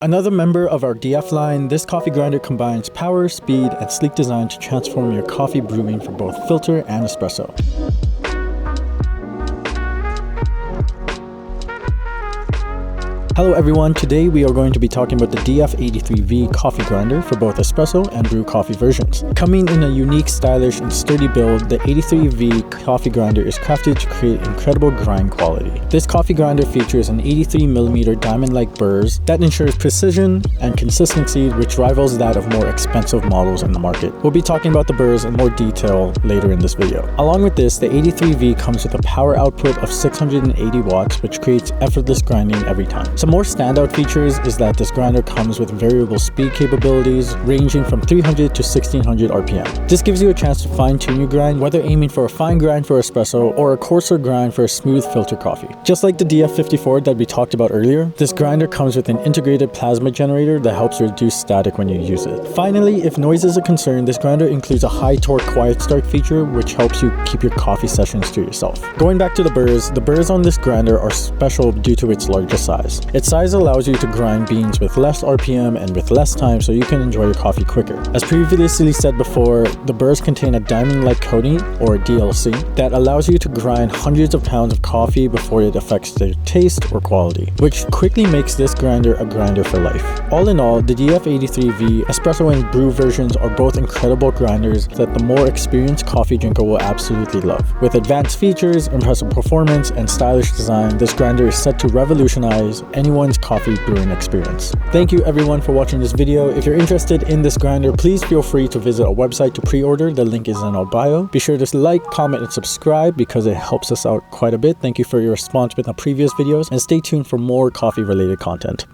Another member of our DF line, this coffee grinder combines power, speed, and sleek design to transform your coffee brewing for both filter and espresso. Hello everyone, today we are going to be talking about the DF83V Coffee Grinder for both espresso and brew coffee versions. Coming in a unique, stylish, and sturdy build, the 83V Coffee Grinder is crafted to create incredible grind quality. This coffee grinder features an 83mm diamond-like burrs that ensures precision and consistency, which rivals that of more expensive models in the market. We'll be talking about the burrs in more detail later in this video. Along with this, the 83V comes with a power output of 680 watts, which creates effortless grinding every time. Some more standout features is that this grinder comes with variable speed capabilities ranging from 300 to 1600 RPM. This gives you a chance to fine-tune your grind, whether aiming for a fine grind for espresso or a coarser grind for a smooth filter coffee. Just like the DF54 that we talked about earlier, this grinder comes with an integrated plasma generator that helps reduce static when you use it. Finally, if noise is a concern, this grinder includes a high torque quiet start feature which helps you keep your coffee sessions to yourself. Going back to the burrs on this grinder are special due to its larger size. Its size allows you to grind beans with less RPM and with less time, so you can enjoy your coffee quicker. As previously said before, the burrs contain a diamond-like coating, or a DLC, that allows you to grind hundreds of pounds of coffee before it affects their taste or quality, which quickly makes this grinder a grinder for life. All in all, the DF83V espresso and brew versions are both incredible grinders that the more experienced coffee drinker will absolutely love. With advanced features, impressive performance, and stylish design, this grinder is set to revolutionize anyone's coffee brewing experience. Thank you everyone for watching this video. If you're interested in this grinder, please feel free to visit our website to pre-order. The link is in our bio. Be sure to like, comment, and subscribe because it helps us out quite a bit. Thank you for your response with our previous videos, and stay tuned for more coffee related content.